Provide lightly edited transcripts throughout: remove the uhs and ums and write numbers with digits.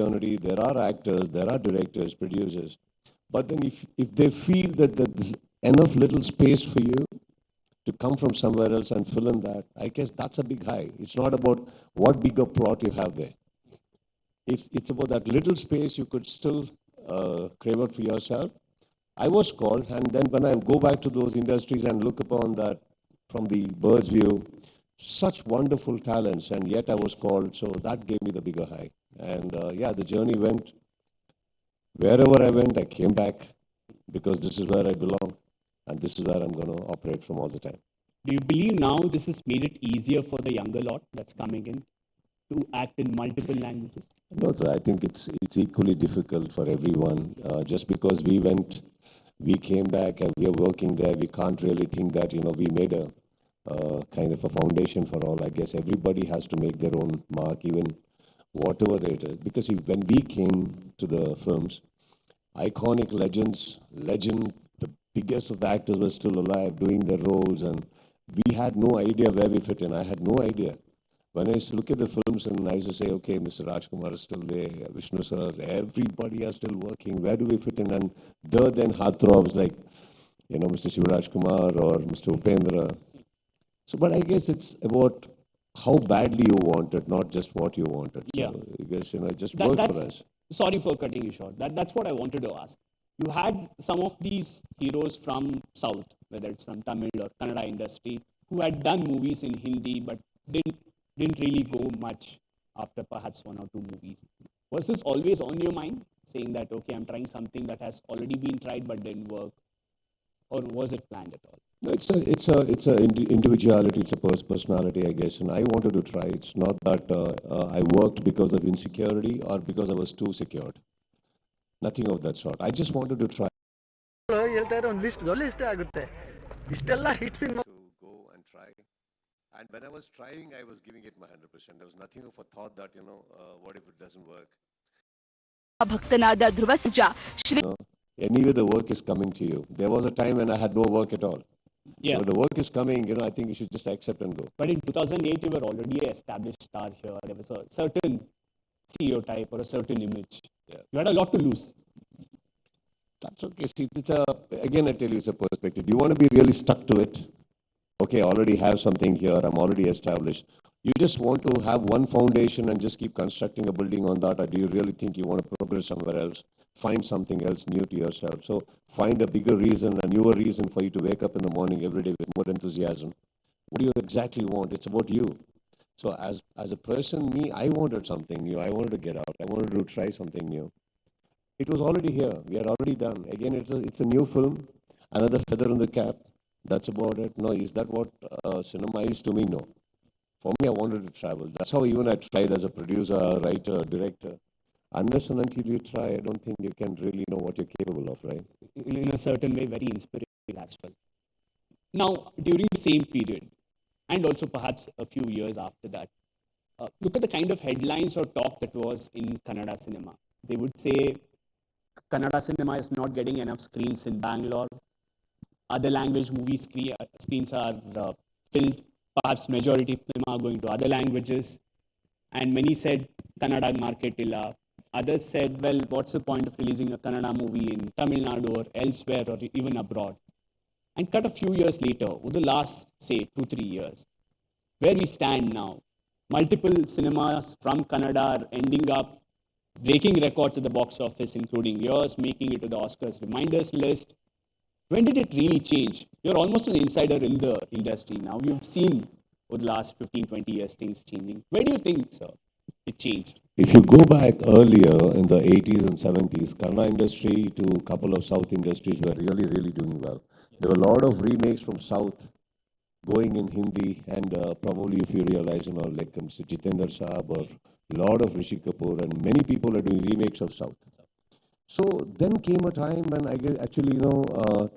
opportunity. There are actors, there are directors, producers. But then if they feel that there's enough little space for you to come from somewhere else and fill in that, I guess that's a big high. It's not about what bigger plot you have there. It's about that little space you could still crave out for yourself. I was called, and then when I go back to those industries and look upon that from the bird's view, such wonderful talents, and yet I was called, so that gave me the bigger high. And yeah, the journey went, wherever I went, I came back, because this is where I belong, and this is where I'm going to operate from all the time. Do you believe now this has made it easier for the younger lot that's coming in to act in multiple languages? No, sir, I think it's equally difficult for everyone. Just because we came back and we are working there, we can't really think that, we made a kind of a foundation for all. I guess everybody has to make their own mark, even whatever it is. Because when we came to the films, iconic legend, the biggest of the actors were still alive, doing their roles, and we had no idea where we fit in. I had no idea. When I used to look at the films and I used to say, okay, Mr. Rajkumar is still there, Vishnu sir, everybody are still working, where do we fit in? And then heartthrobs like, Mr. Shivraj Kumar or Mr. Upendra. So, but I guess it's about how badly you want it, not just what you wanted. Yeah. So I guess, it just worked for us. Sorry for cutting you short. That's what I wanted to ask. You had some of these heroes from South, whether it's from Tamil or Kannada industry, who had done movies in Hindi but didn't really go much after perhaps one or two movies. Was this always on your mind, saying that, okay, I'm trying something that has already been tried but didn't work? Or was it planned at all? No, it's a individuality, it's a personality, I guess, and I wanted to try. It's not that I worked because of insecurity or because I was too secured. Nothing of that sort. I just wanted to try. To go and try. And when I was trying, I was giving it my 100%. There was nothing of a thought that, what if it doesn't work? ಭಕ್ತನಾದ Dhruva Sarja Shri Anyway, the work is coming to you. There was a time when I had no work at all. Yeah. So the work is coming, I think you should just accept and go. But in 2008, you were already an established star here. There was a certain stereotype or a certain image. Yeah. You had a lot to lose. That's okay. See, again, I tell you, it's a perspective. Do you want to be really stuck to it? Okay, I already have something here. I'm already established. You just want to have one foundation and just keep constructing a building on that, or do you really think you want to progress somewhere else? Find something else new to yourself. So find a bigger reason, a newer reason for you to wake up in the morning every day with more enthusiasm. What do you exactly want? It's about you. So as a person, I wanted something new. I wanted to get out. I wanted to try something new. It was already here. We are already done. Again, it's a new film, another feather in the cap. That's about it. No, is that what cinema is to me? No. For me, I wanted to travel. That's how even I tried as a producer, writer, director. Unless and until you try, I don't think you can really know what you're capable of, right? In a certain way, very inspiring as well. Now, during the same period, and also perhaps a few years after that, look at the kind of headlines or talk that was in Kannada cinema. They would say, Kannada cinema is not getting enough screens in Bangalore. Other language movie screens are filled. Perhaps majority of them are going to other languages. And many said, Kannada market illa. Others said, well, what's the point of releasing a Kannada movie in Tamil Nadu or elsewhere or even abroad? And cut a few years later, over the last, say, 2-3 years, where we stand now, multiple cinemas from Kannada are ending up breaking records at the box office, including yours, making it to the Oscars reminders list. When did it really change? You're almost an insider in the industry now. You've seen over the last 15-20 years things changing. Where do you think, sir, it changed? If you go back earlier in the 80s and 70s, Kannada industry to a couple of South industries were really, really doing well. There were a lot of remakes from South going in Hindi, and probably if you realize, like Mr. Jitendra Saab or a lot of Rishi Kapoor, and many people are doing remakes of South. So then came a time when actually,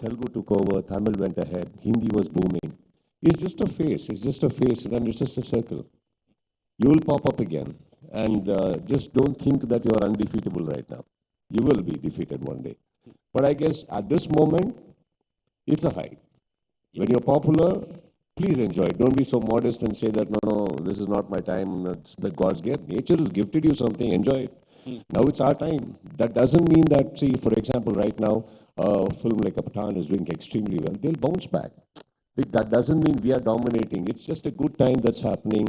Telugu took over, Tamil went ahead, Hindi was booming. It's just a phase, and then it's just a circle. You will pop up again, and just don't think that you are undefeatable right now. You will be defeated one day. But I guess at this moment, it's a high. When you're popular, please enjoy it. Don't be so modest and say that, no, this is not my time, it's the God's gift. Nature has gifted you something, enjoy it. Now it's our time. That doesn't mean that, see, for example, right now, a film like a Pathan is doing extremely well. They'll bounce back. That doesn't mean we are dominating. It's just a good time that's happening.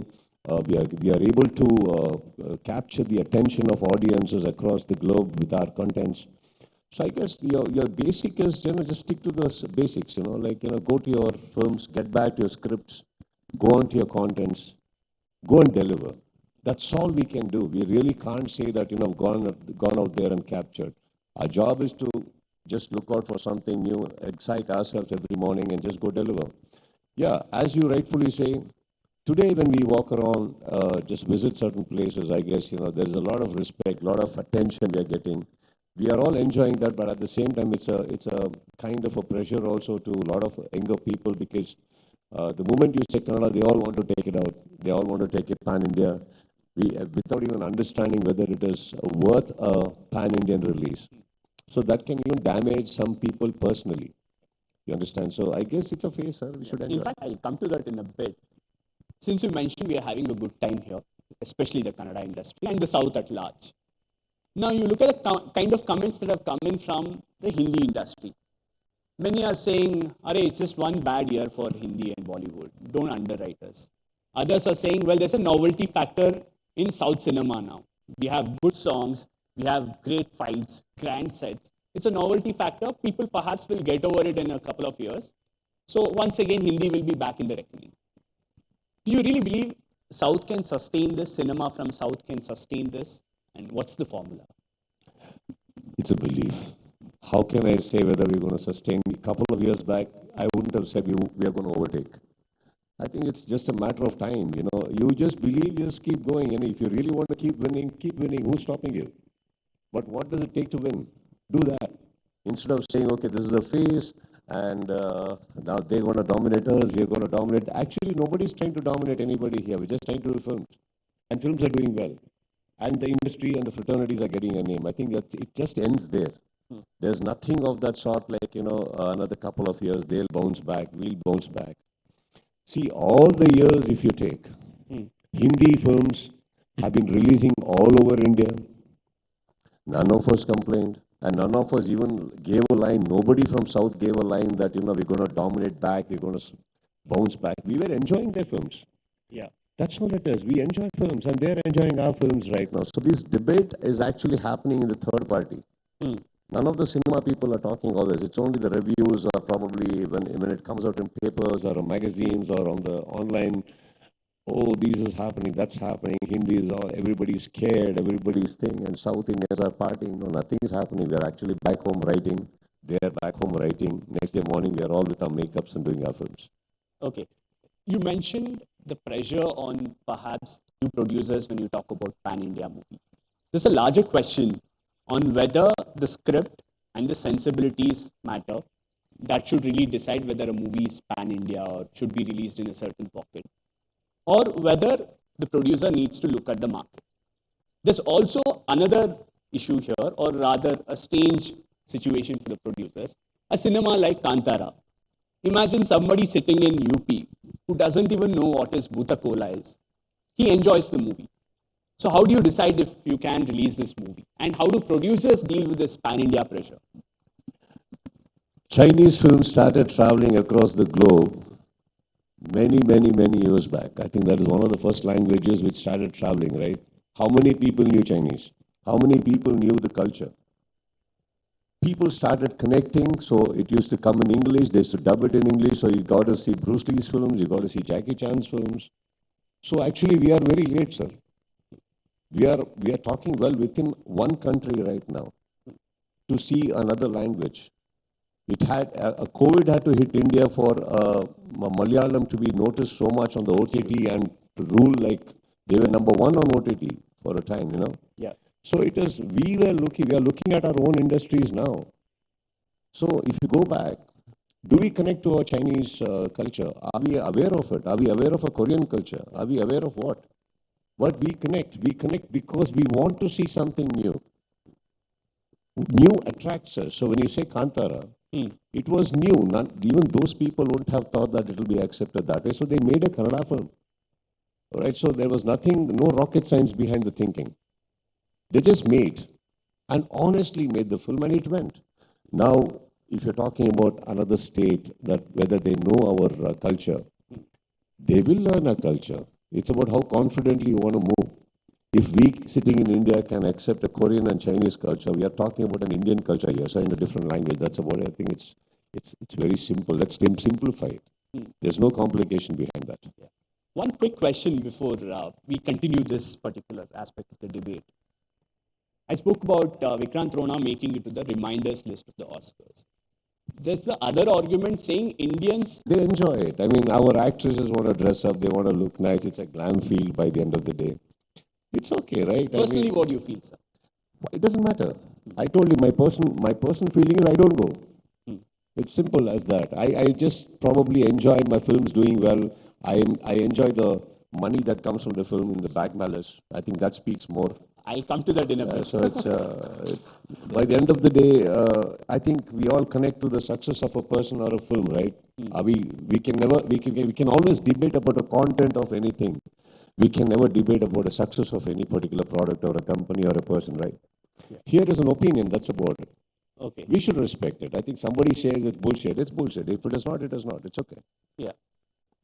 We are able to capture the attention of audiences across the globe with our contents. So I guess your basic is, just stick to the basics, like, go to your films, get back to your scripts, go on to your contents, go and deliver. That's all we can do. We really can't say that, gone out there and captured. Our job is to just look out for something new, excite ourselves every morning and just go deliver. Yeah, as you rightfully say, today when we walk around, just visit certain places, I guess, there's a lot of respect, a lot of attention we are getting. We are all enjoying that, but at the same time, it's a kind of a pressure also to a lot of younger people, because the moment you say Kannada, they all want to take it out. They all want to take it pan-India, without even understanding whether it is worth a pan-Indian release. So that can even damage some people personally. You understand? So I guess it's a phase, sir. We should enjoy. In fact, I'll come to that in a bit. Since you mentioned we are having a good time here, especially the Kannada industry and the South at large. Now you look at the kind of comments that have come in from the Hindi industry. Many are saying, "Arey, it's just one bad year for Hindi and Bollywood. Don't underwrite us." Others are saying, "Well, there's a novelty factor in South cinema now. We have good songs, we have great fights, grand sets. It's a novelty factor. People perhaps will get over it in a couple of years. So once again, Hindi will be back in the reckoning." Do you really believe South can sustain this? Cinema from South can sustain this? And what's the formula? It's a belief. How can I say whether we're going to sustain? A couple of years back, I wouldn't have said we are going to overtake. I think it's just a matter of time. You just believe, just keep going. And if you really want to keep winning, keep winning. Who's stopping you? But what does it take to win? Do that. Instead of saying, okay, this is a phase, and now they're going to dominate us, we're going to dominate. Actually, nobody's trying to dominate anybody here. We're just trying to do films. And films are doing well. And the industry and the fraternities are getting a name. I think that it just ends there. There's nothing of that sort like, another couple of years, they'll bounce back, we'll bounce back. See, all the years if you take, Hindi films have been releasing all over India. None of us complained, and none of us even gave a line. Nobody from South gave a line that, we're going to dominate back, we're going to bounce back. We were enjoying their films. Yeah. That's all it is. We enjoy films, and they're enjoying our films right now. So this debate is actually happening in the third party. None of the cinema people are talking all this. It's only the reviews, or probably when it comes out in papers or magazines or on the online. Oh, this is happening, that's happening. Hindi is all, everybody's scared, everybody's thing, and South Indians are partying. No, nothing is happening. We're actually back home writing. They're back home writing. Next day morning, we are all with our makeups and doing our films. Okay. You mentioned the pressure on perhaps new producers when you talk about pan-India movie. There's a larger question on whether the script and the sensibilities matter. That should really decide whether a movie is pan-India or should be released in a certain pocket, or whether the producer needs to look at the market. There's also another issue here, or rather a strange situation for the producers. A cinema like Kantara. Imagine somebody sitting in UP who doesn't even know what is Bhuta Kola is. He enjoys the movie. So how do you decide if you can release this movie? And how do producers deal with this pan-India pressure? Chinese films started traveling across the globe many years back. I think that is one of the first languages which started traveling, right? How many people knew Chinese? How many people knew the culture? People started connecting, so it used to come in English, they used to dub it in English, so you got to see Bruce Lee's films, you got to see Jackie Chan's films. So actually we are very late, sir. We are talking well within one country right now to see another language. It had a COVID had to hit India for Malayalam to be noticed so much on the OTT and to rule like they were number one on OTT for a time, Yeah. So it is, we are looking at our own industries now. So if you go back, do we connect to our Chinese culture? Are we aware of it? Are we aware of a Korean culture? Are we aware of what? But we connect because we want to see something new. New attracts us. So when you say Kantara, it was new. Even those people wouldn't have thought that it will be accepted that way. So they made a Kannada film. All right, so there was nothing, no rocket science behind the thinking. They just made and honestly made the film and it went. Now, if you're talking about another state, that whether they know our culture, they will learn our culture. It's about how confidently you want to move. If we sitting in India can accept a Korean and Chinese culture, we are talking about an Indian culture here, so in a different language. That's about it. I think it's very simple. Let's simplify it. There's no complication behind that. Yeah. One quick question before we continue this particular aspect of the debate. I spoke about Vikrant Rona making it to the reminders list of the Oscars. There's the other argument saying Indians. They enjoy it. I mean, our actresses want to dress up. They want to look nice. It's a glam field by the end of the day. It's okay, right? Personally, what do you feel, sir? It doesn't matter. I told you my person feeling is I don't go. It's simple as that. I just probably enjoy my films doing well. I enjoy the money that comes from the film in the back balance. I think that speaks more. I'll come to that in a bit. So it's by the end of the day, I think we all connect to the success of a person or a film, right? We can always debate about the content of anything. We can never debate about the success of any particular product or a company or a person, right? Yeah. Here is an opinion, that's about it. Okay. We should respect it. I think somebody says it's bullshit. It's bullshit. If it is not, it is not. It's okay. Yeah.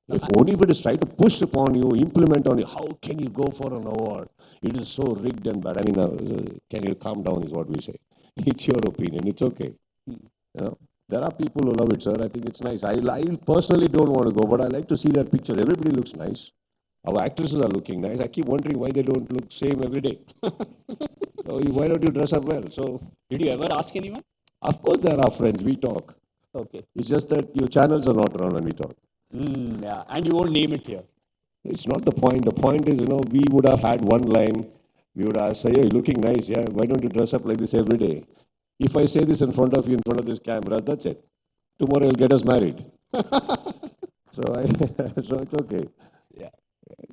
If only if it is trying to push upon you, implement on you, how can you go for an award? It is so rigged and bad. I mean, can you calm down is what we say. It's your opinion. It's okay. You know, there are people who love it, sir. I think it's nice. I personally don't want to go, but I like to see their pictures. Everybody looks nice. Our actresses are looking nice. I keep wondering why they don't look same every day. So why don't you dress up well? So, did you ever ask anyone? Of course, there are friends. We talk. Okay. It's just that your channels are not around when we talk. Yeah, and you won't name it here. It's not the point. The point is, we would have had one line. We would ask, hey, you're looking nice. Yeah, why don't you dress up like this every day? If I say this in front of you, in front of this camera, that's it. Tomorrow you'll get us married. So it's okay. Yeah.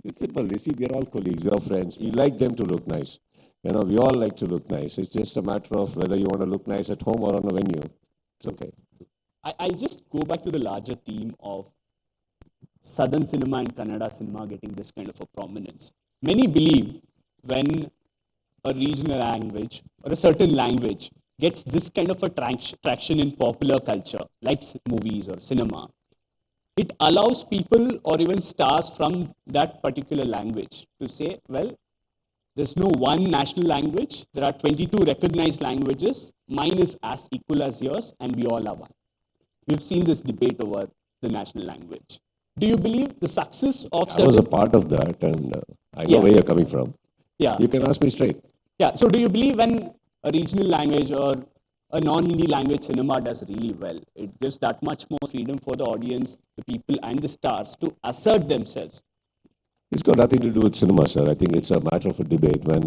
It's simple. You see, we're all colleagues. We're friends. We like them to look nice. We all like to look nice. It's just a matter of whether you want to look nice at home or on a venue. It's okay. I'll just go back to the larger theme of Southern cinema and Kannada cinema getting this kind of a prominence. Many believe when a regional language or a certain language gets this kind of a traction in popular culture, like movies or cinema, it allows people or even stars from that particular language to say, well, there's no one national language. There are 22 recognized languages. Mine is as equal as yours, and we all are one. We've seen this debate over the national language. Do you believe the success of... I was a part of that, and I know where you're coming from. Yeah. You can ask me straight. Yeah. So do you believe when a regional language or a non-Hindi language cinema does really well, it gives that much more freedom for the audience, the people and the stars to assert themselves? It's got nothing to do with cinema, sir. I think it's a matter of a debate. When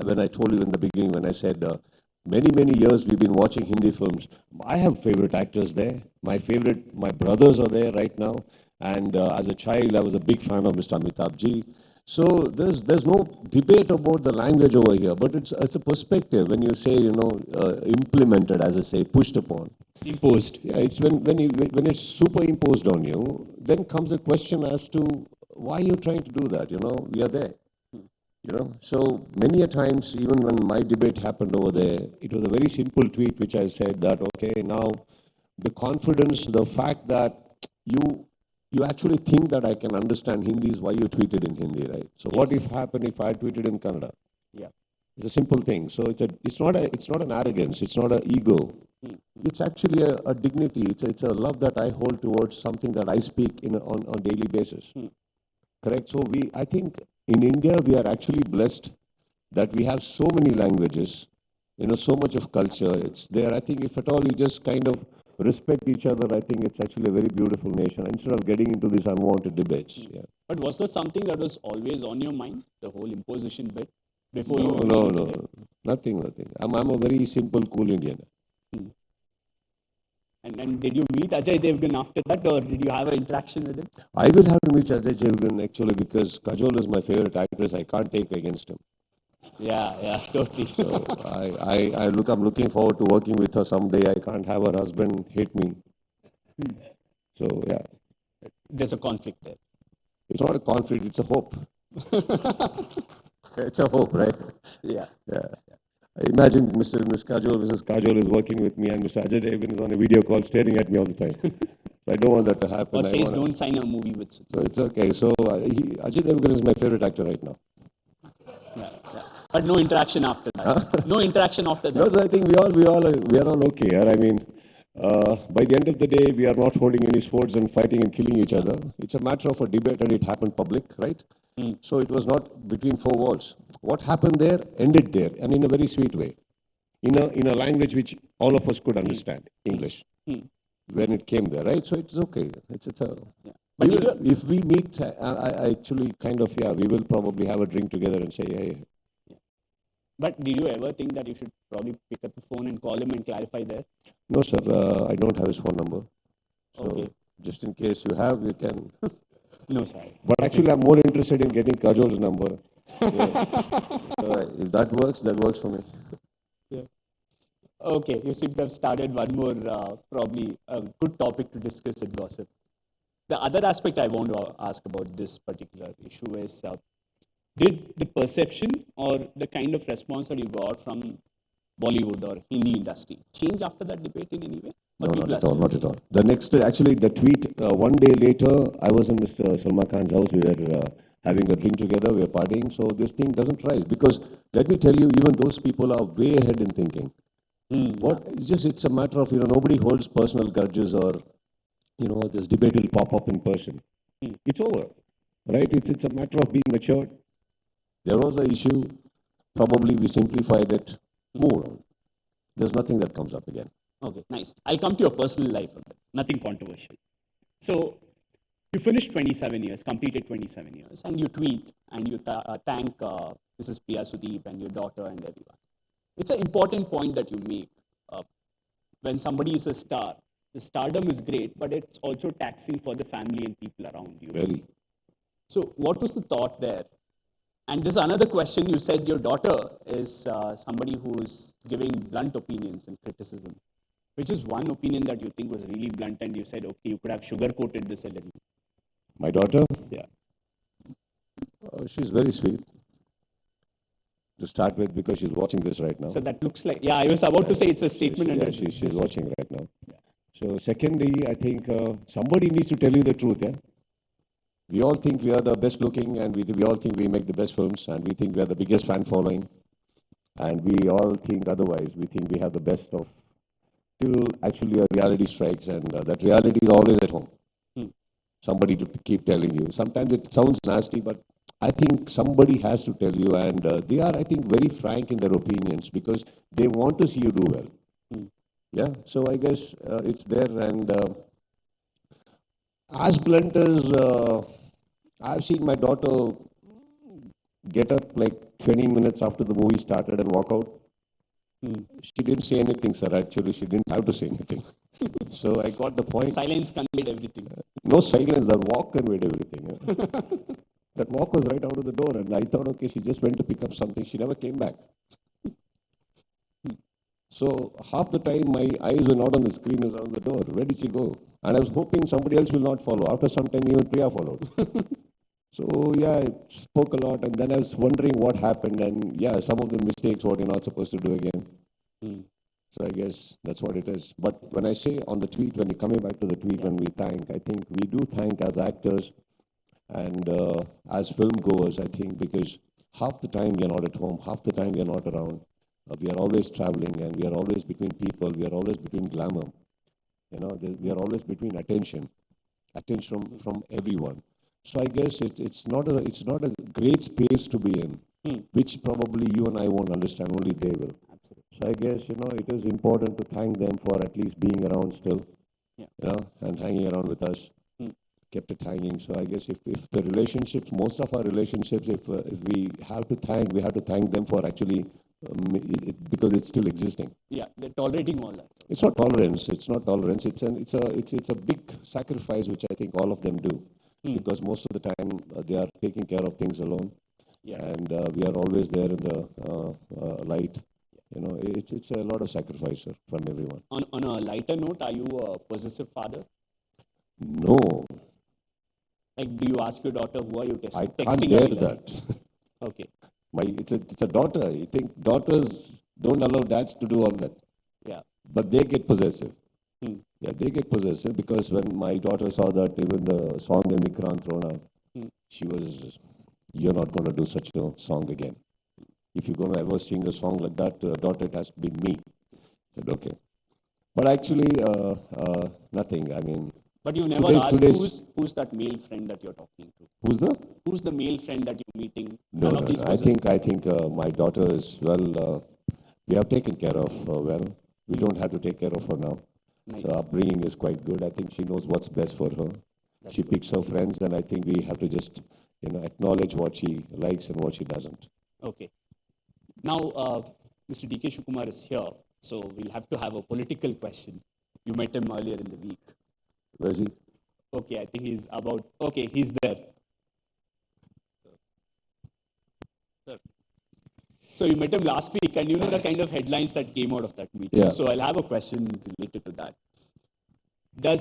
when I told you in the beginning, when I said many years we've been watching Hindi films, I have favorite actors there. My brothers are there right now. And as a child, I was a big fan of Mr. Amitabh Ji. So there's no debate about the language over here, but it's a perspective when you say implemented, as I say, pushed upon. Imposed. Yeah, it's when it's superimposed on you, then comes a question as to why you're trying to do that. We are there. So many a times, even when my debate happened over there, it was a very simple tweet which I said that, okay, now the confidence, the fact that you actually think that I can understand Hindi is why you tweeted in Hindi, right? So what if happened if I tweeted in Kannada? Yeah. It's a simple thing. So it's not an arrogance. It's not an ego. It's actually a dignity. It's a love that I hold towards something that I speak on daily basis. Correct. So I think in India we are actually blessed that we have so many languages. So much of culture. It's there. I think if at all you just kind of respect each other, I think it's actually a very beautiful nation. Instead of getting into these unwanted debates. Yeah. But was there something that was always on your mind, the whole imposition bit? Before No, nothing. I'm a very simple, cool Indian. And did you meet Ajay Devgan after that, or did you have an interaction with him? I will have to meet Ajay Devgan actually because Kajol is my favorite actress. I can't take against him. Yeah, totally. So I'm looking forward to working with her someday. I can't have her husband hate me. So yeah. There's a conflict there. It's not a conflict, it's a hope. It's a hope, right? Yeah. Yeah. Imagine Mr. and Miss Kajol, Mrs. Kajol is working with me and Mr. Ajay Devgan is on a video call staring at me all the time. So I don't want that to happen. Or says don't sign a movie with. So it's okay. So Ajay Devgan is my favorite actor right now. Yeah, yeah. But no interaction after that. No interaction after that. No, so I think we are all okay. Yeah? I mean, by the end of the day, we are not holding any swords and fighting and killing each other. It's a matter of a debate, and it happened public, right? So it was not between four walls. What happened there ended there, and in a very sweet way, in a language which all of us could understand, English. When it came there, right? So it's okay. It's a. Yeah. We But will, if we meet, I actually kind of we will probably have a drink together and say, hey. But did you ever think that you should probably pick up the phone and call him and clarify there? No, sir. I don't have his phone number. So Okay. just in case you have, you can. No, sir. But actually, I'm more interested in getting Kajol's number. If that works for me. Yeah. Okay, you seem to have started one more, probably a good topic to discuss in gossip. The other aspect I want to ask about this particular issue is, did the perception or the kind of response that you got from Bollywood or Hindi industry change after that debate in any way? No, not at all, not at all. The next, actually, the tweet, one day later, I was in Mr. Salman Khan's house. We were having a drink together. We were partying. So this thing doesn't rise because, let me tell you, even those people are way ahead in thinking. It's a matter of, nobody holds personal grudges or, this debate will pop up in person. It's over, right? It's a matter of being matured. There was an issue. Probably we simplified it. Move on. There's nothing that comes up again. Okay, nice. I'll come to your personal life. Nothing controversial. So, you finished 27 years, completed 27 years, and you tweet and you thank Mrs. Kiccha Sudeep and your daughter and everyone. It's an important point that you make. When somebody is a star, the stardom is great, but it's also taxing for the family and people around you. Very. So, what was the thought there? And there's another question. You said your daughter is somebody who is giving blunt opinions and criticism. Which is one opinion that you think was really blunt and you said, okay, you could have sugar-coated this a little? My daughter? Yeah. She's very sweet. To start with, because she's watching this right now. So that looks like, I was about to say it's a statement. She's watching right now. Yeah. So secondly, I think somebody needs to tell you the truth, yeah? We all think we are the best looking and we all think we make the best films and we think we are the biggest fan following. And we all think otherwise. We think we have the best of, till actually a reality strikes and that reality is always at home. Somebody to keep telling you. Sometimes it sounds nasty, but I think somebody has to tell you, and they are, I think, very frank in their opinions because they want to see you do well. Yeah, so I guess it's there, and as blunt as I've seen my daughter get up like 20 minutes after the movie started and walk out. She didn't say anything, sir. Actually, she didn't have to say anything. So I got the point. Silence conveyed everything. No silence, that walk conveyed everything. Yeah. That walk was right out of the door, and I thought, okay, she just went to pick up something. She never came back. So half the time, my eyes were not on the screen, was on the door. Where did she go? And I was hoping somebody else will not follow. After some time, even Priya followed. So yeah, I spoke a lot, and then I was wondering what happened, and yeah, some of the mistakes what you're not supposed to do again. So I guess that's what it is. But when I say on the tweet, when you're coming back to the tweet, when we thank, I think we do thank as actors and as film goers, I think, because half the time we are not at home, half the time we are not around. We are always traveling, and we are always between people. We are always between glamour. We are always between attention from everyone. So I guess it's not a great space to be in, which probably you and I won't understand. Only they will. Absolutely. So I guess it is important to thank them for at least being around still, and hanging around with us. Kept it hanging. So I guess if the relationships, most of our relationships, if we have to thank them for actually because it's still existing. Yeah, they're tolerating all that. It's not tolerance. It's not tolerance. It's a big sacrifice which I think all of them do. Because most of the time they are taking care of things alone, and we are always there in the light. It's a lot of sacrifice, sir, from everyone. On a lighter note, are you a possessive father? No. Like, do you ask your daughter, who are you texting? I can't bear that. Okay. It's a daughter. You think daughters don't allow dads to do all that, Yeah. but they get possessive. Hmm. Yeah, they get possessive because when my daughter saw that even the song in Vikrant Rona, Hmm. she was, you're not going to do such a song again. If you're going to ever sing a song like that to a daughter, it has to be me. I said, okay. But actually, nothing. I mean, But you never asked today's who's that male friend that you're talking to? who's Who's the male friend that you're meeting? No, None no, of these no. questions. I think my daughter is well. We have taken care of her well. We don't have to take care of her now. Nice. So upbringing is quite good. I think she knows what's best for her. That's She good. picks her friends, and I think we have to just, acknowledge what she likes and what she doesn't. Okay. Now, Mr. D.K. Shukumar is here, so we'll have to have a political question. You met him earlier in the week. Where is he? Okay, I think he's there. Sir. So you met him last week, and you know the kind of headlines that came out of that meeting. Yeah. So I'll have a question related to that. Does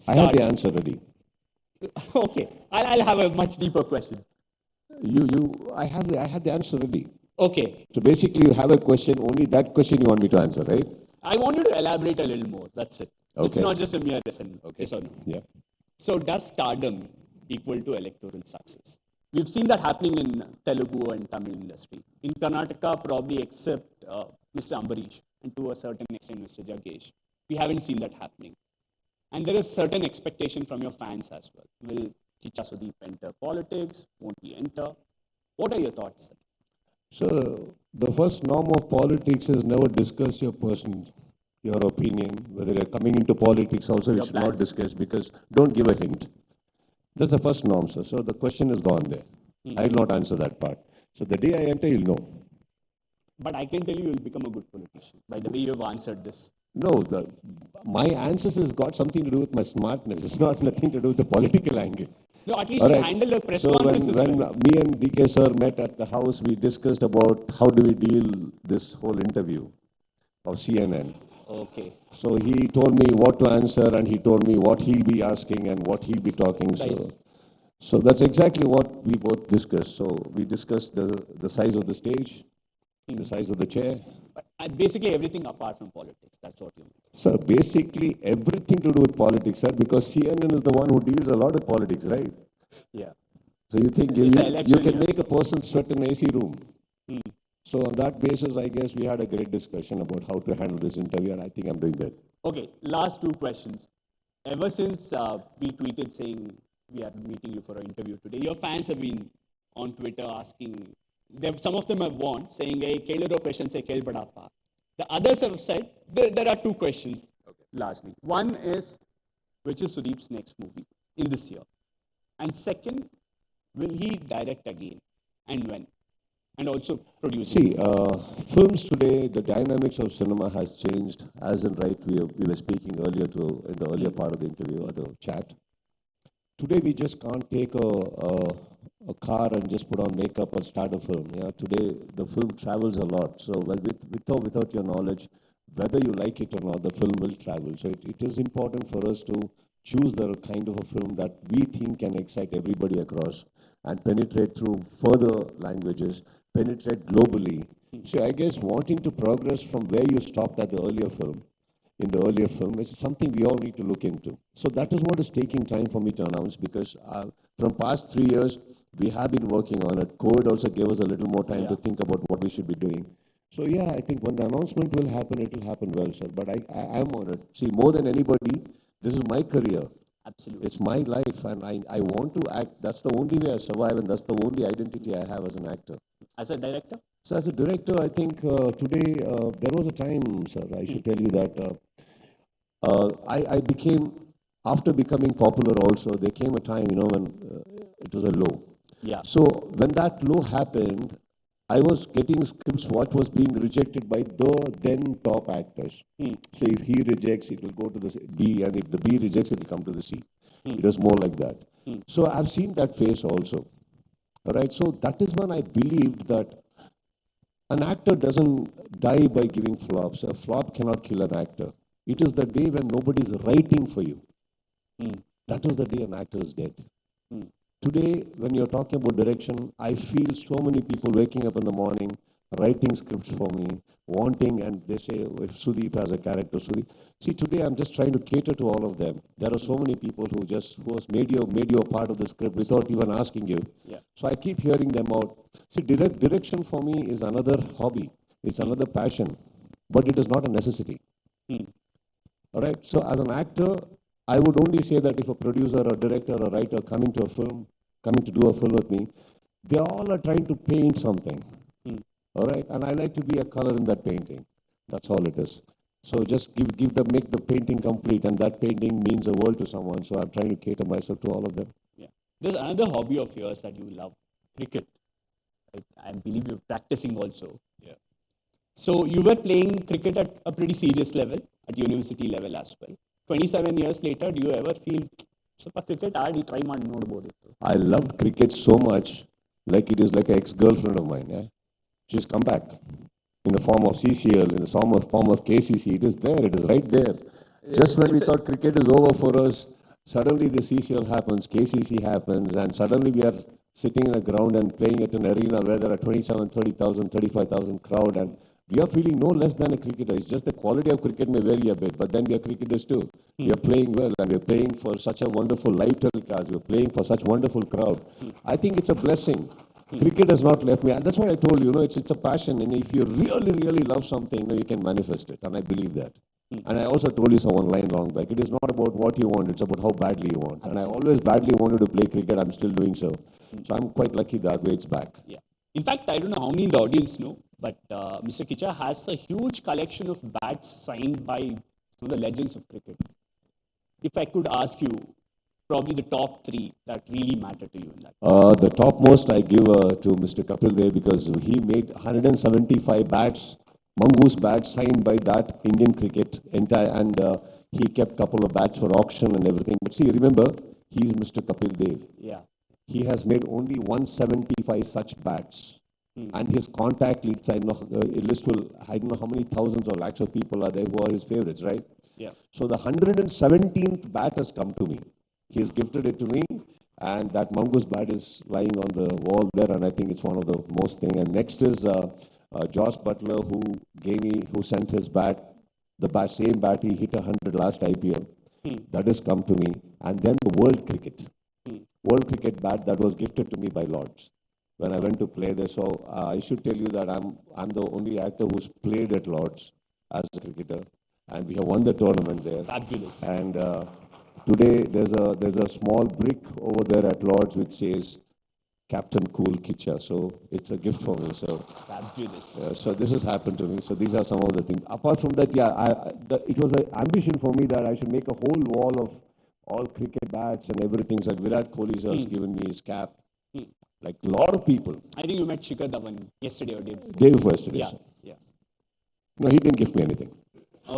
I have the start- answer ready. Okay, I'll have a much deeper question. I have the answer ready. Okay, So basically, you have a question. Only that question you want me to answer, right? I want you to elaborate a little more. That's it. It's Okay. not just a mere yes and Okay. yes or no. Yeah. So does stardom equal to electoral success? We've seen that happening in Telugu and Tamil industry. In Karnataka, probably except Mr. Ambarish and to a certain extent Mr. Jagesh, we haven't seen that happening. And there is certain expectation from your fans as well. Will Kiccha Sudeep enter politics? Won't he enter? What are your thoughts, sir? So the first norm of politics is never discuss your opinion. Whether you're coming into politics also, you Your should not plans. discuss because don't give a hint. That's the first norm, sir. So the question is gone there. I will not answer that part. So the day I enter, you'll know. But I can tell you, you'll become a good politician by the way you have answered this. No, my answers has got something to do with my smartness. It's not nothing to do with the political angle. No, at least All you right. handle the press So conferences when well. me and DK sir met at the house, we discussed about how do we deal this whole interview of CNN. Okay. So he told me what to answer, and he told me what he'll be asking and what he'll be talking. Nice. So that's exactly what we both discussed. So we discussed the size of the stage, the size of the chair. But basically everything apart from politics. That's what you mean. So basically everything to do with politics, sir, because CNN is the one who deals a lot with politics, right? Yeah. So you think It's you an election can year. make a person sweat in an AC room. Hmm. So on that basis, I guess we had a great discussion about how to handle this interview, and I think I'm doing good. Okay, last two questions. Ever since we tweeted saying we are meeting you for an interview today, your fans have been on Twitter asking, some of them have warned, saying, hey, keliro questions say kel badappa. The others have said, there are two questions largely. One is, which is Sudeep's next movie in this year? And second, will he direct again? And when? And also produce. See, films today, the dynamics of cinema has changed. As in right, we were speaking earlier in the earlier part of the interview or the chat. Today, we just can't take a car and just put on makeup and start a film. Yeah, today the film travels a lot. So, well, with or without your knowledge, whether you like it or not, the film will travel. So, it is important for us to choose the kind of a film that we think can excite everybody across and penetrate through further languages, penetrate globally. So, I guess wanting to progress from where you stopped at the earlier film, in the earlier film, is something we all need to look into. So that is what is taking time for me to announce, because from past 3 years, we have been working on it. COVID also gave us a little more time to think about what we should be doing. So yeah, I think when the announcement will happen, it will happen well, sir. But I am on it. See, more than anybody, this is my career. Absolutely. It's my life, and I want to act. That's the only way I survive, and that's the only identity I have as an actor. As a director? So as a director, I think today, there was a time, sir, I should tell you that I became, after becoming popular also, there came a time, when it was a low. Yeah. So when that low happened, I was getting scripts what was being rejected by the then top actors. So if he rejects, it will go to the B, and if the B rejects, it will come to the C. It was more like that. So I've seen that phase also. All right, so that is when I believed that an actor doesn't die by giving flops. A flop cannot kill an actor. It is the day when nobody is writing for you. That is the day an actor is dead. today, when you're talking about direction, I feel so many people waking up in the morning, writing scripts for me, wanting, and they say, if Sudeep has a character, Sudeep. See, today I'm just trying to cater to all of them. There are so many people who has made you a part of the script without even asking you. Yeah. So I keep hearing them out. See, direction for me is another hobby. It's another passion, but it is not a necessity. Hmm. All right. So as an actor, I would only say that if a producer or director or writer coming to do a film with me, they all are trying to paint something. Hmm. All right. And I like to be a color in that painting. That's all it is. So just make the painting complete, and that painting means a world to someone. So I'm trying to cater myself to all of them. Yeah. There's another hobby of yours that you love, cricket. I believe you're practicing also. Yeah. So you were playing cricket at a pretty serious level, at university level as well. 27 years later, do you ever feel, ಸ್ವಲ್ಪ cricket ಆಡಿ try ಮಾಡಿ ನೋಡ್ಬೋದಿತ್ತು? I loved cricket so much, like it is like an ex-girlfriend of mine. Yeah? She's come back in the form of CCL, in the form of KCC. It is there. It is right there. Just when we thought cricket is over for us, suddenly the CCL happens, KCC happens, and suddenly we are sitting in a ground and playing at an arena where there are 27, 30,000, 35,000 crowd, and we are feeling no less than a cricketer. It's just the quality of cricket may vary a bit, but then we are cricketers too. We are playing well, and we are playing for such a wonderful live telecast. We are playing for such wonderful crowd. I think it's a blessing. Cricket has not left me. And that's why I told you, it's a passion. And if you really, really love something, you can manifest it. And I believe that. And I also told you so one line long back. It is not about what you want. It's about how badly you want. And I always badly wanted to play cricket. I'm still doing so. So I'm quite lucky that way it's back. Yeah. In fact, I don't know how many in the audience know, but Mr. Kiccha has a huge collection of bats signed by some of the legends of cricket. If I could ask you, probably the top three that really matter to you in that. The topmost I give to Mr. Kapil Dev, because he made 175 bats, mongoose bats signed by that Indian cricket entire, and he kept a couple of bats for auction and everything. But see, remember, he's Mr. Kapil Dev. Yeah. He has made only 175 such bats. And his contact list, I don't know how many thousands or lakhs of people are there who are his favorites, right? Yeah. So the 117th bat has come to me. He has gifted it to me, and that mongoose bat is lying on the wall there, and I think it's one of the most thing. And next is Josh Butler, who sent his bat, same bat he hit 100 last IPL. That has come to me. And then the World Cricket bat that was gifted to me by Lords when I went to play there. So I should tell you that I'm the only actor who's played at Lords as a cricketer, and we have won the tournament there. Fabulous. And today there's a small brick over there at Lords which says Captain Cool Kiccha. So it's a gift for me. So fabulous. so this has happened to me. So these are some of the things. Apart from that, it was an ambition for me that I should make a whole wall of all cricket bats and everything. So Virat Kohli has given me his cap. Like a lot of people. I think you met Shikhar Dhawan yesterday or day before yesterday. Yeah. Yeah. No, he didn't give me anything.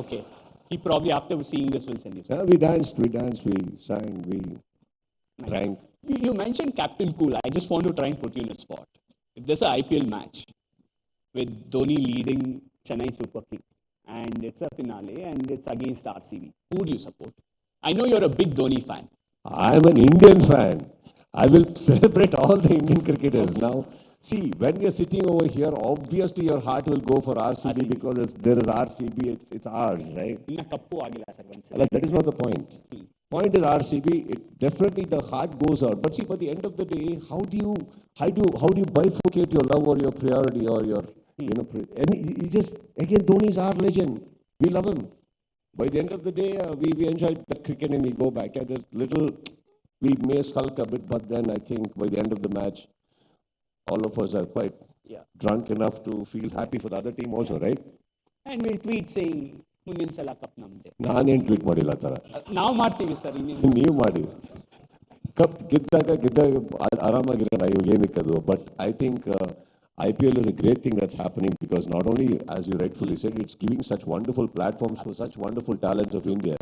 Okay. He probably, after seeing this, will send you something. We danced, we sang, we drank. You mentioned Captain Cool. I just want to try and put you in a spot. If there's an IPL match with Dhoni leading Chennai Super Kings, and it's a finale, and it's against RCB, who do you support? I know you're a big Dhoni fan. I'm an Indian fan. I will celebrate all the Indian cricketers. Now, see, when you're sitting over here, obviously your heart will go for RCB because there is RCB, it's ours, right? That is not the point. Point is RCB, definitely the heart goes out. But see, by the end of the day, how do you bifurcate your love or your priority or your, and you just, again, Dhoni is our legend. We love him. By the end of the day, we enjoy the cricket and we go back. There's we may sulk a bit, but then I think by the end of the match, all of us are quite drunk enough to feel happy for the other team also, right? And we'll tweet saying, ಮುಂದಿನ ಸಲ cup ನಮ್ದೆ. ನಾನೇನು tweet ಮಾಡಿಲ್ಲ ಆ ಥರ. ನಾವು ಮಾಡ್ತೀವಿ sir. ನೀವು ಮಾಡಿ. ಕಪ್ ಗೆದ್ದಾಗ ಆರಾಮಾಗಿರೋಣ, ಇವಾಗ ಏನಕ್ಕದು. But I think IPL is a great thing that's happening because not only, as you rightfully said, it's giving such wonderful platforms for such wonderful talents of India.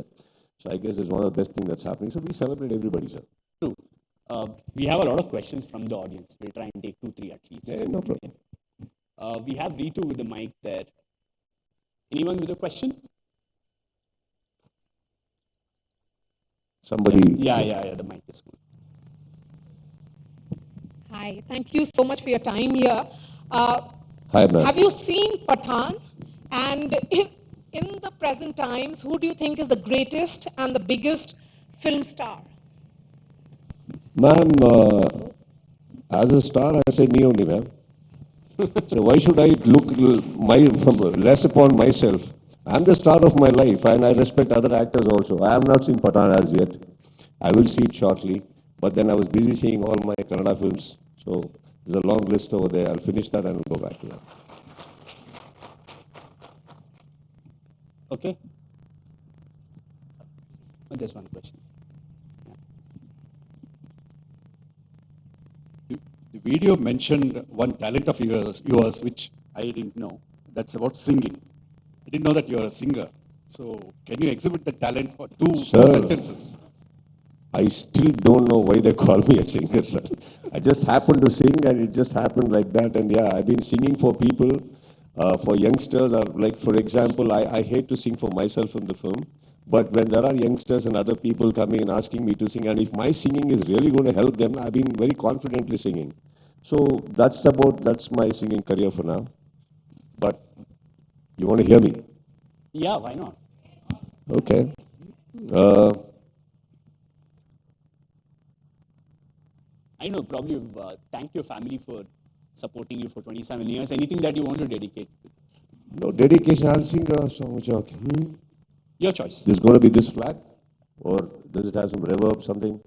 So I guess it's one of the best things that's happening. So we celebrate everybody, sir. True. We have a lot of questions from the audience. We'll try and take 2-3 at least. Yeah, no problem. We have Ritu with the mic there. Anyone with a question? Somebody. Yeah, the mic is good. Hi, thank you so much for your time here. Uh, Hi, ma'am. have you seen Pathan? And in the present times, who do you think is the greatest and the biggest film star? Ma'am, as a star, I say me only, ma'am. So why should I less upon myself? I'm the star of my life, and I respect other actors also. I have not seen Pathan as yet. I will see it shortly. But then I was busy seeing all my Kannada films. So there's a long list over there. I'll finish that and I'll go back to that. Okay? Just one question. The video mentioned one talent of yours, which I didn't know. That's about singing. I didn't know that you're a singer. So can you exhibit the talent for two Sir. sentences? I still don't know why they call me a singer, sir. I just happened to sing and it just happened like that. And yeah, I've been singing for people, for youngsters. Or like, for example, I hate to sing for myself in the film. But when there are youngsters and other people coming and asking me to sing, and if my singing is really going to help them, I've been very confidently singing. So that's my singing career for now. But you want to hear me? Yeah, why not? Okay. I know, probably you've thanked your family for supporting you for 27 years. Anything that you want to dedicate? No dedication. I'll sing a song which okay. Your choice. Is it going to be this flat? Or does it have some reverb, something?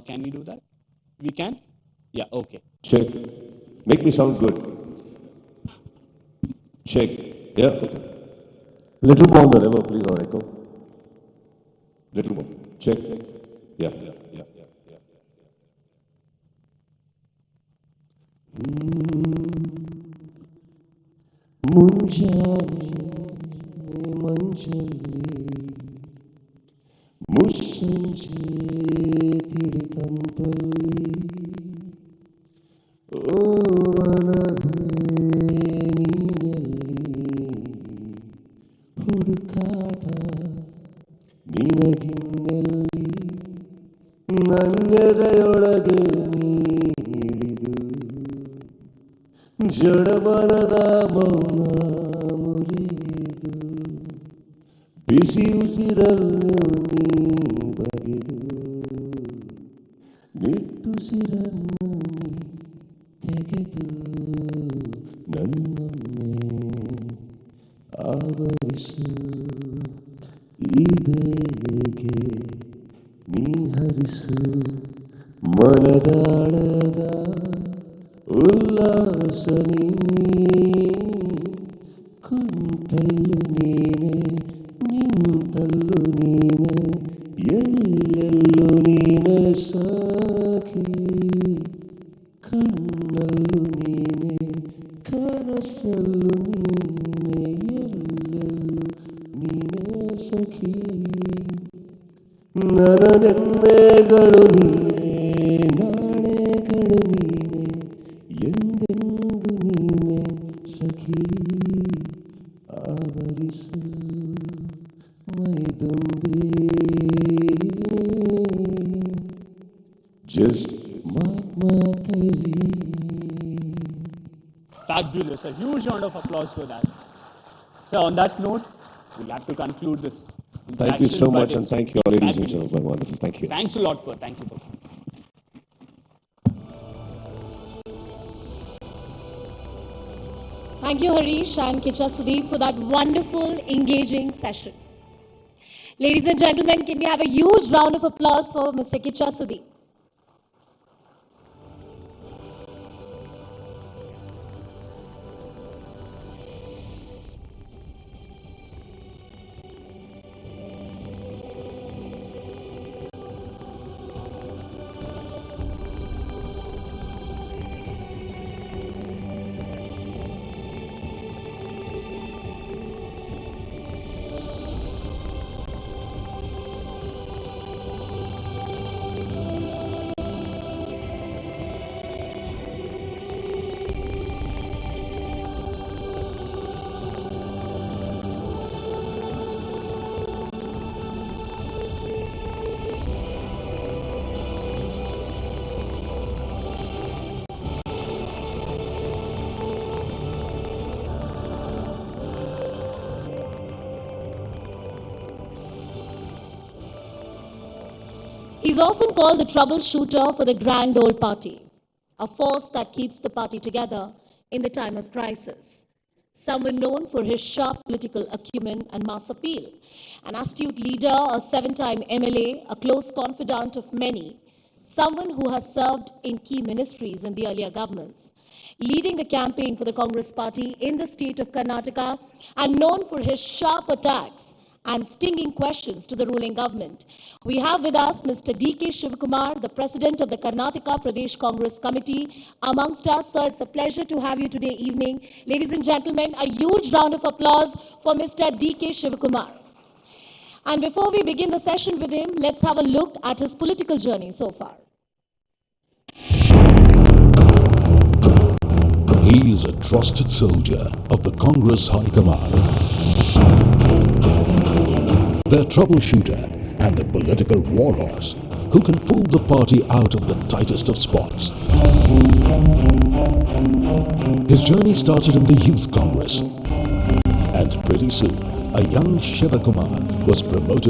Can we do that? We can? Yeah, okay. Check. Make me sound good. Check. Yeah. Little more on the reverb, please, or echo. Little more. Check. Yeah. ಮುಂಜಾನೆ ಮಂಜಲ್ಲಿ ಮುಸ್ಸಂಜೆ ತಿಳಿ ತಂಪಲ್ಲಿ ಓ ಮನವೇ ನೀನೆಲ್ಲಿ ಹುಡುಕಾಟ ನಿನಗಿನ್ನೆಲ್ಲಿ ನನ್ನೆದೆಯೊಳಗೆ ನೀಡಿದು ಜಡಮನದ ಮೌನ ಮುರಿದು ಬಿಸಿ ಉಸಿರನ್ನು ನೀ ಬಗೆದು ನಿಟ್ಟುಸಿರನ್ನು ನೀ ತೆಗೆದು ನನ್ನೊಮ್ಮೆ ಆವರಿಸು ಈಗೇಕೆ ನೀ ಹರಿಸು ಮನದಾಳದ ಉಲ್ಲಾಸನಿ ಕುಂತಲ್ಲು ನೀನೆ ನಿಂತಲ್ಲು ನೀನೆ ಎಲ್ಲೆಲ್ಲೂ ನೀನೆ ಸಾಕಿ ಕಣ್ಣಲ್ಲೂ ನೀನೆ ಕನಸಲ್ಲೂ ನೀನೆ ಎಲ್ಲೆಲ್ಲೂ ನೀನೆ ಸಖಿ ನನ್ನ ನೆಮ್ಮೆಗಳು ನೀನೆ ನಾಳೆಗಳು ನೀನೆ ಎಂದೆಂದು ನೀನೆ ಸಖಿ ಆವರಿಸು ಮೈದುಂಬಿ ಜಸ್ಟ್ ಮಾತಲ್ಲಿ Fabulous. A huge round of applause for that. So on that note, we'll have to conclude this. Thank you so much, and it's thank you all, ladies and fabulous. gentlemen. Wonderful. Thank you. Thanks a lot for. Thank you for. Thank you, Harish and Kiccha Sudeep, for that wonderful, engaging session. Ladies and gentlemen, can we have a huge round of applause for Mr. Kiccha Sudeep? He's often called the troubleshooter for the grand old party, a force that keeps the party together in the time of crisis. Someone known for his sharp political acumen and mass appeal, an astute leader, a 7-time MLA, a close confidant of many, someone who has served in key ministries in the earlier governments, leading the campaign for the Congress party in the state of Karnataka and known for his sharp attacks and stinging questions to the ruling government. We have with us Mr. D.K. Shivakumar, the President of the Karnataka Pradesh Congress Committee, amongst us. So it's a pleasure to have you today evening. Ladies and gentlemen, a huge round of applause for Mr. D.K. Shivakumar. And before we begin the session with him, let's have a look at his political journey so far. He is a trusted soldier of the Congress High Command, their troubleshooter and the political warhorse who can pull the party out of the tightest of spots. His journey started in the Youth Congress, and pretty soon a young Shivakumar was promoted